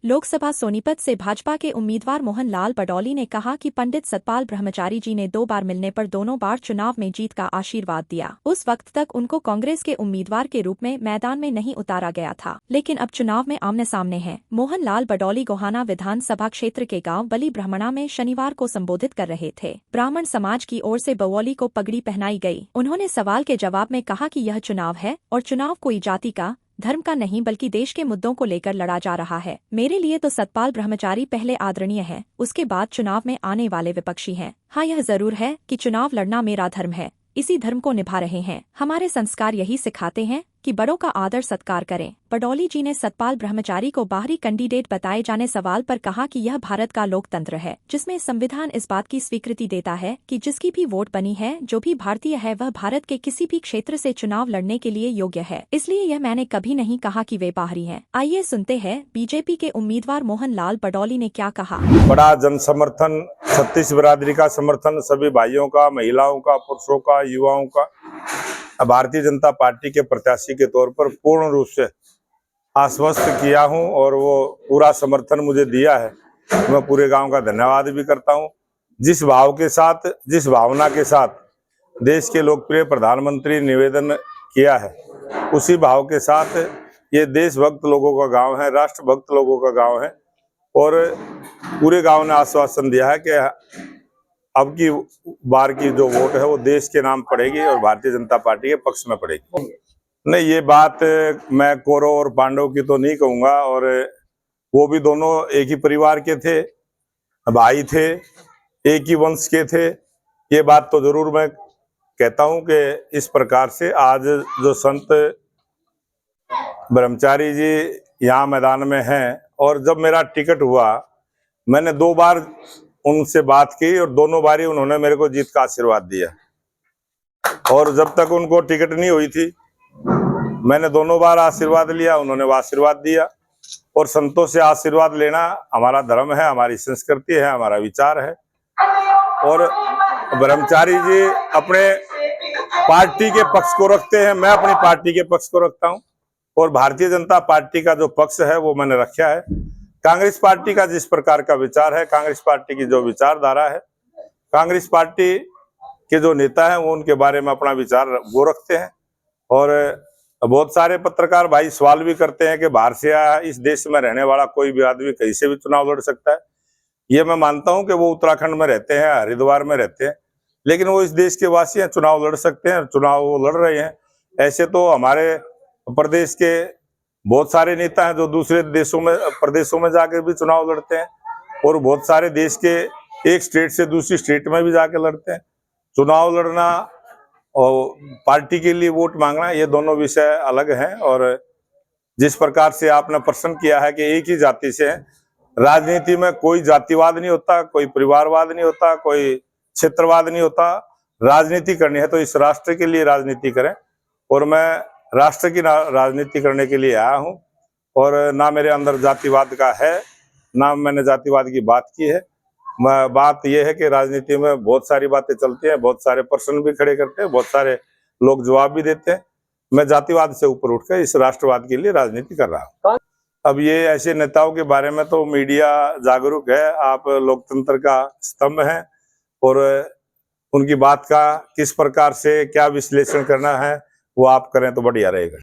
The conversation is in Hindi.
लोकसभा सोनीपत से भाजपा के उम्मीदवार मोहन लाल बडौली ने कहा कि पंडित सतपाल ब्रह्मचारी जी ने 2 बार मिलने पर दोनों बार चुनाव में जीत का आशीर्वाद दिया। उस वक्त तक उनको कांग्रेस के उम्मीदवार के रूप में मैदान में नहीं उतारा गया था, लेकिन अब चुनाव में आमने सामने हैं। मोहन लाल बडौली गोहाना विधानसभा क्षेत्र के गाँव बली ब्राह्मणा में शनिवार को संबोधित कर रहे थे। ब्राह्मण समाज की ओर से बवौली को पगड़ी पहनाई गई। उन्होंने सवाल के जवाब में कहा कि यह चुनाव है और चुनाव कोई जाति का, धर्म का नहीं बल्कि देश के मुद्दों को लेकर लड़ा जा रहा है। मेरे लिए तो सतपाल ब्रह्मचारी पहले आदरणीय है, उसके बाद चुनाव में आने वाले विपक्षी हैं। हाँ, यह जरूर है कि चुनाव लड़ना मेरा धर्म है, इसी धर्म को निभा रहे हैं। हमारे संस्कार यही सिखाते हैं कि बड़ों का आदर सत्कार करें। बडौली जी ने सतपाल ब्रह्मचारी को बाहरी कैंडिडेट बताए जाने सवाल पर कहा कि यह भारत का लोकतंत्र है, जिसमें संविधान इस बात की स्वीकृति देता है कि जिसकी भी वोट बनी है, जो भी भारतीय है, वह भारत के किसी भी क्षेत्र से चुनाव लड़ने के लिए योग्य है। इसलिए यह मैंने कभी नहीं कहा कि वे बाहरी हैं। आइए सुनते हैं बीजेपी के उम्मीदवार मोहन लाल बडौली ने क्या कहा। बड़ा जन समर्थन, छत्तीस बिरादरी का समर्थन, सभी भाइयों का, महिलाओं का, पुरुषों का, युवाओं का भारतीय जनता पार्टी के प्रत्याशी के तौर पर पूर्ण रूप से आश्वस्त किया हूं और वो पूरा समर्थन मुझे दिया है। मैं पूरे गांव का धन्यवाद भी करता हूं। जिस भाव के साथ, जिस भावना के साथ देश के लोकप्रिय प्रधानमंत्री निवेदन किया है, उसी भाव के साथ ये देशभक्त लोगों का गांव है, राष्ट्रभक्त लोगों का गांव है और पूरे गांव ने आश्वासन दिया है कि अब की बार की जो वोट है वो देश के नाम पड़ेगी और भारतीय जनता पार्टी के पक्ष में पड़ेगी। नहीं, ये बात मैं कौरव और पांडव की तो नहीं कहूंगा, और वो भी दोनों एक ही परिवार के थे, भाई थे, एक ही वंश के थे। ये बात तो जरूर मैं कहता हूं कि इस प्रकार से आज जो संत ब्रह्मचारी जी यहाँ मैदान में हैं, और जब मेरा टिकट हुआ मैंने 2 बार उनसे बात की और दोनों बारी उन्होंने मेरे को जीत का आशीर्वाद दिया, और जब तक उनको टिकट नहीं हुई थी मैंने दोनों बार आशीर्वाद लिया, उन्होंने वो आशीर्वाद दिया। और संतों से आशीर्वाद लेना हमारा धर्म है, हमारी संस्कृति है, हमारा विचार है। और ब्रह्मचारी जी अपने पार्टी के पक्ष को रखते हैं, मैं अपनी पार्टी के पक्ष को रखता हूं, और भारतीय जनता पार्टी का जो पक्ष है वो मैंने रखा है। कांग्रेस पार्टी का जिस प्रकार का विचार है, कांग्रेस पार्टी की जो विचारधारा है, कांग्रेस पार्टी के जो नेता हैं वो उनके बारे में अपना विचार वो रखते हैं। और बहुत सारे पत्रकार भाई सवाल भी करते हैं कि बाहर से आया, इस देश में रहने वाला कोई भी आदमी कहीं से भी चुनाव लड़ सकता है। ये मैं मानता हूं कि वो उत्तराखंड में रहते हैं, हरिद्वार में रहते हैं, लेकिन वो इस देश के वासी हैं, चुनाव लड़ सकते हैं, चुनाव वो लड़ रहे हैं। ऐसे तो हमारे प्रदेश के बहुत सारे नेता हैं जो दूसरे देशों में, प्रदेशों में जाकर भी चुनाव लड़ते हैं, और बहुत सारे देश के एक स्टेट से दूसरी स्टेट में भी जाके लड़ते हैं। चुनाव लड़ना और पार्टी के लिए वोट मांगना, ये दोनों विषय अलग हैं। और जिस प्रकार से आपने प्रश्न किया है कि एक ही जाति से है, राजनीति में कोई जातिवाद नहीं होता, कोई परिवारवाद नहीं होता, कोई क्षेत्रवाद नहीं होता। राजनीति करनी है तो इस राष्ट्र के लिए राजनीति करें, और मैं राष्ट्र की राजनीति करने के लिए आया हूं, और ना मेरे अंदर जातिवाद का है, ना मैंने जातिवाद की बात की है। बात यह है कि राजनीति में बहुत सारी बातें चलती हैं, बहुत सारे प्रश्न भी खड़े करते हैं, बहुत सारे लोग जवाब भी देते हैं। मैं जातिवाद से ऊपर उठकर इस राष्ट्रवाद के लिए राजनीति कर रहा हूँ। अब ये ऐसे नेताओं के बारे में तो मीडिया जागरूक है, आप लोकतंत्र का स्तंभ हैं, और उनकी बात का किस प्रकार से क्या विश्लेषण करना है वो आप करें तो बढ़िया रहेगा।